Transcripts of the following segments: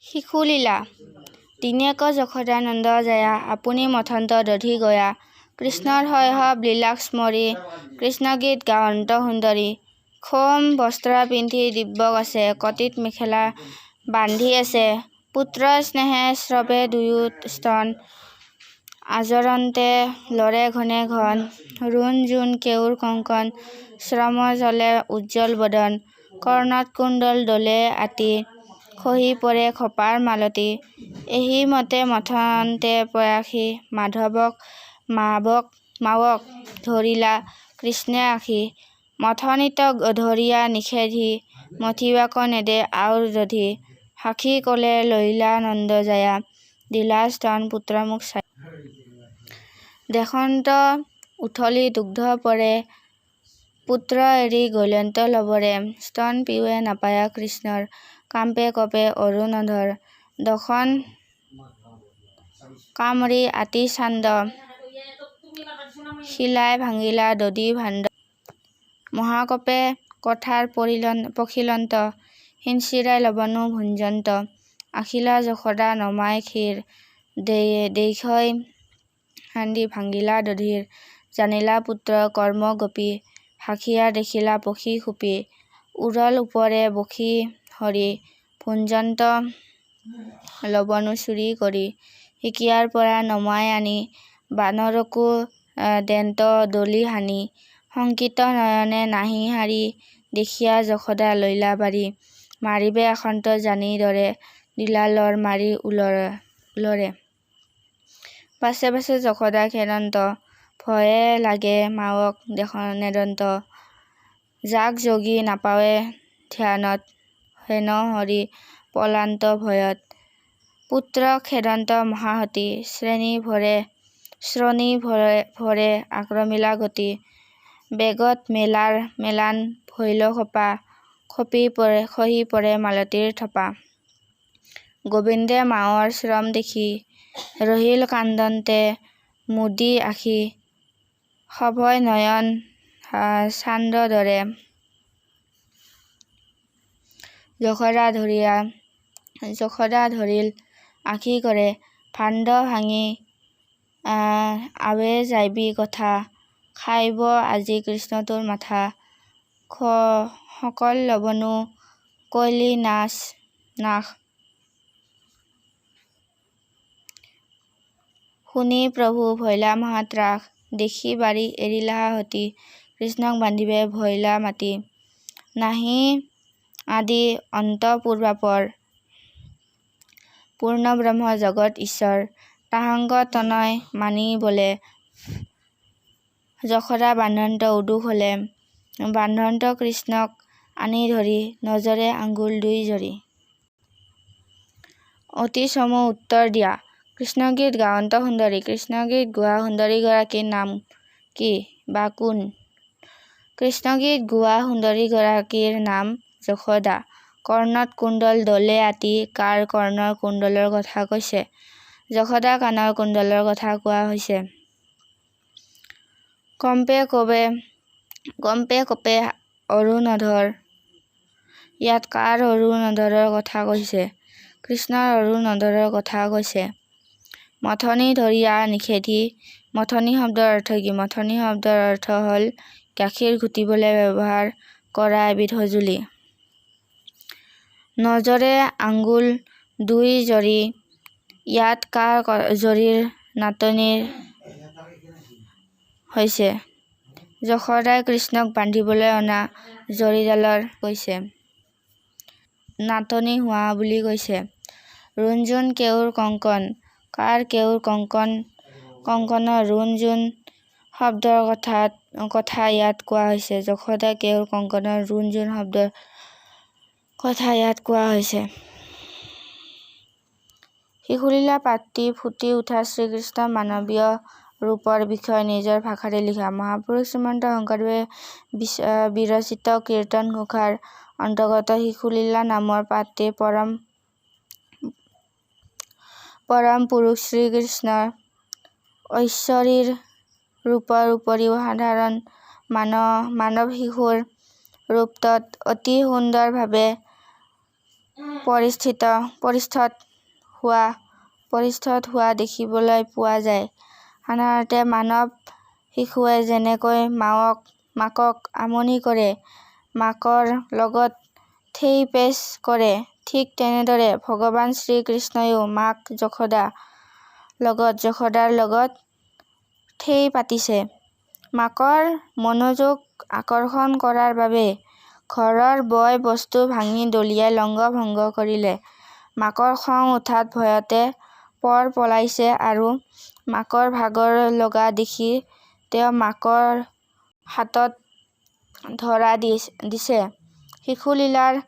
শিশুলীলা দিনেক যশোদানন্দ জয়া আপুনি মথন্ত দধি গয়া কৃষ্ণৰ শৈশৱ লীলাক স্মৰি কৃষ্ণ গীত গাৱন্ত সুন্দৰী খোম বস্ত্ৰ পিন্ধি দিব্য আছে কটিত মেখেলা বান্ধি আছে পুত্ৰ স্নেহে স্ৰৱে দুয়ো স্তন আজৰন্তে লৰে ঘনে ঘন ৰুণ জোন কেউৰ কংকন শ্ৰম জলে উজ্জ্বল বদন কৰ্ণত কুণ্ডল দলে আতি খহি পৰে খপাৰ মালতী এহি মতে মথন্তে প্ৰয়াসী মাৱক ধৰিলা কৃষ্ণে আশী মথনিত ধৰিয়া নিষেধি মথিবাক নেদে আউৰ দধি সাক্ষী কলে ললিলা নন্দ জয়া দিলা স্তন পুত্ৰ মুখ চাই দেশন্ত উঠলি দুগ্ধ পৰে পুত্ৰ এৰি গল্যন্ত লবৰে স্তন পিউৱে নাপায়া কৃষ্ণৰ কাম্পে কপে অৰুণধৰ দশন কামৰি আতি চান্দ শিলাই ভাঙিলা দধি ভাণ্ড মহাকপে কথাৰ পখিলন্ত হিনচিৰাই লবনো ভুঞ্জন্ত আখিলা যশোদা নমাই ক্ষীৰ দেইখৈ সান্দি ভাঙিলা দধিৰ জানিলা পুত্ৰ কৰ্ম গোপী সাক্ষীয়া দেখিলা পখী সুপি উৰল উপৰে বখি হৰি ভুঞ্জন্ত লবনো চুৰি কৰি সিকিয়াৰ পৰা নমাই আনি বানৰকো দেন্ত দলি হানি শংকিত নয়নে নাহি হাৰি দেখিয়া যশোদা লইলা বাৰী মাৰিবে আসন্ত জানি দৰে দিলা লৰ মাৰি উলৰে পাছে পাছে যশোদা খেদন্ত ভয়ে লাগে মাৱক নেদন্ত যাক যোগী নাপাৱে ধ্যানত হেন হৰি পলান্ত ভয়ত পুত্ৰক খেদন্ত মহাসতী শ্ৰোণী ভৰে আক্ৰমিলা গতি বেগত মেলান ভৈল খপা খহি পৰে মালতীৰ থপা গোবিন্দে মাৱৰ শ্ৰম দেখি ৰহিল কান্দন্তে মুদি আখি সভয় নয়ন চান্দ দৰে যশোদা ধৰিল আখি কৰে ভাণ্ড ভাঙি আৱে যাইবি কথা খাইব আজি কৃষ্ণ তোৰ মাথা সকল লবনো কৈলি নাশ শুনি প্ৰভু ভৈলা মহাত্ৰাস দেখি বাৰী এৰিলা হাতী কৃষ্ণক বান্ধিবে ভৈলা মাতি নাহি আদি অন্ত পূৰ্বাপৰ পূৰ্ণ ব্ৰহ্ম জগত ঈশ্বৰ তাহাংগ তনয় মানি বলে যশোদা বান্ধন্ত উদুক হলে বান্ধন্ত কৃষ্ণক আনি ধৰি নজৰে আঙ্গুল দুই জৰি অতি চমু উত্তৰ দিয়া কৃষ্ণগীত গাৱন্ত সুন্দৰী কৃষ্ণগীত গোৱা সুন্দৰীগৰাকীৰ নাম কি বা কোন কৃষ্ণগীত গোৱা সুন্দৰীগৰাকীৰ নাম যশোদা কৰ্ণত কুণ্ডল দলে আতি কাৰ কৰ্ণৰ কুণ্ডলৰ কথা কৈছে যশোদা কাণৰ কুণ্ডলৰ কথা কোৱা হৈছে কম্পে কপে অৰুণধৰ ইয়াত কাৰ অৰুণধৰৰ কথা কৈছে কৃষ্ণৰ অৰুণধৰৰ কথা কৈছে মথনি ধৰিয়া নিষেধি মথনি শব্দৰ অৰ্থ কি মথনি শব্দৰ অৰ্থ হল গাখীৰ ঘুটিবলৈ ব্যৱহাৰ কৰা এবিধ সঁজুলি নজৰে আঙ্গুল দুই জৰি ইয়াত কাৰ জৰিৰ নাটনিৰ হৈছে যশোদাই কৃষ্ণক বান্ধিবলৈ অনা জৰিডালৰ কৈছে নাটনি হোৱা বুলি কৈছে ৰুণ জোন কেউৰ কংকন কাৰ কেউৰ কংকনৰ ৰুণ জোন শব্দৰ কথা ইয়াত কোৱা হৈছে যশোদা কেউৰ কংকনৰ ৰুণ জোন শব্দৰ কথা ইয়াত কোৱা হৈছে শিশুলীলা পাতি ফুটি উঠা শ্ৰীকৃষ্ণ মানৱীয় ৰূপৰ বিষয়ে নিজৰ ভাষাৰে লিখা মহাপুৰুষ শ্ৰীমন্ত শংকৰদেৱে বিৰচিত কীৰ্তন ঘোষাৰ অন্তৰ্গত শিশুলীলা নামৰ পাঠটি পৰম পুৰুষ শ্ৰীকৃষ্ণৰ ঐশ্বৰীৰ ৰূপৰ উপৰিও সাধাৰণ মানৱ শিশুৰ ৰূপত অতি সুন্দৰভাৱে পৰিস্থিত হোৱা দেখিবলৈ পোৱা যায়। সাধাৰণতে মানৱ শিশুৱে যেনেকৈ মাকক আমনি কৰে, মাকৰ লগত ঠেই পেচ কৰে, ঠিক তেনেদৰে ভগৱান শ্ৰীকৃষ্ণইও মাক যশোদাৰ লগত ঠেই পাতিছে। মাকৰ মনোযোগ আকৰ্ষণ কৰাৰ বাবে ঘৰৰ বয় বস্তু ভাঙি দলিয়াই লংগ-ভংগ কৰিলে। মাকৰ খং উঠাত ভয়তে পৰ পলাইছে আৰু মাকৰ ভাগৰ লগা দেখি তেওঁ মাকৰ হাতত ধৰা দিছে। শিশুলীলাৰ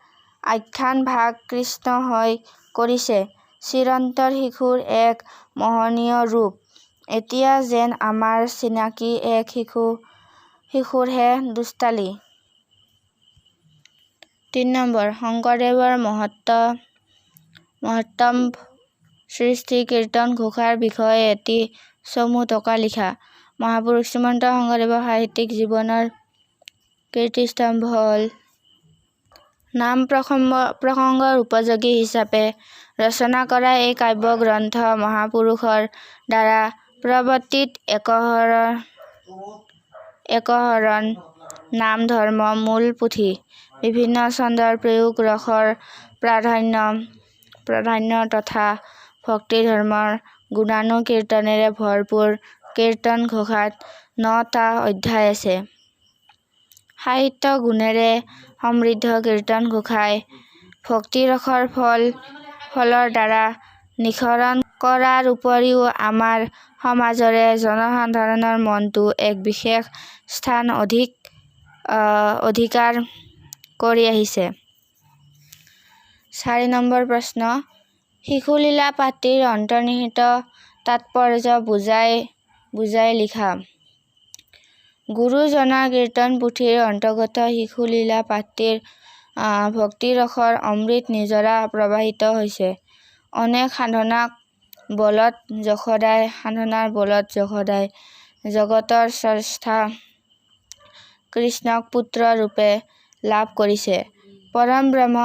আখ্যান ভাগ কৃষ্ণই কৰিছে চিৰন্তন শিশুৰ এক মোহনীয় ৰূপ। এতিয়া যেন আমাৰ চিনাকি এক শিশুৰহে দুষ্টালি। ৩ শংকৰদেৱৰ মহত্তম সৃষ্টি কীৰ্তন-ঘোষাৰ বিষয়ে এটি চমু টকা লিখা। মহাপুৰুষ শ্ৰীমন্ত শংকৰদেৱৰ সাহিত্যিক জীৱনৰ কীৰ্তিস্তম্ভ হ'ল নাম প্ৰসংগৰ উপযোগী হিচাপে ৰচনা কৰা এই কাব্য গ্ৰন্থ মহাপুৰুষৰ দ্বাৰা প্ৰৱৰ্তিত একশৰণ নাম ধৰ্ম মূল পুথি। বিভিন্ন ছন্দৰ প্ৰয়োগ, ৰসৰ প্ৰাধান্য তথা ভক্তি ধৰ্মৰ গুণানুকীৰ্তনেৰে ভৰপূৰ কীৰ্তন-ঘোষাত ৯টা অধ্যায় আছে। সাহিত্য গুণেৰে সমৃদ্ধ কীৰ্তন-ঘোষাই ভক্তিৰসৰ ফলৰ দ্বাৰা নিঃসৰণ কৰাৰ উপৰিও আমাৰ সমাজৰে জনসাধাৰণৰ মনতো এক বিশেষ স্থান অধিকাৰ কৰি আহিছে। ৪ প্ৰশ্ন। শিশুলীলা পাঠটিৰ অন্তৰ্নিহিত তাৎপৰ্য বুজাই লিখা। গুৰুজনাৰ কীৰ্তন পুথিৰ অন্তৰ্গত শিশুলীলা পাঠটিৰ ভক্তিৰসৰ অমৃত নিজৰা প্ৰবাহিত হৈছে। অনেক সাধনাৰ বলত যশোদাই জগতৰ স্ৰষ্টা কৃষ্ণক পুত্ৰ ৰূপে লাভ কৰিছে। পৰম ব্ৰহ্ম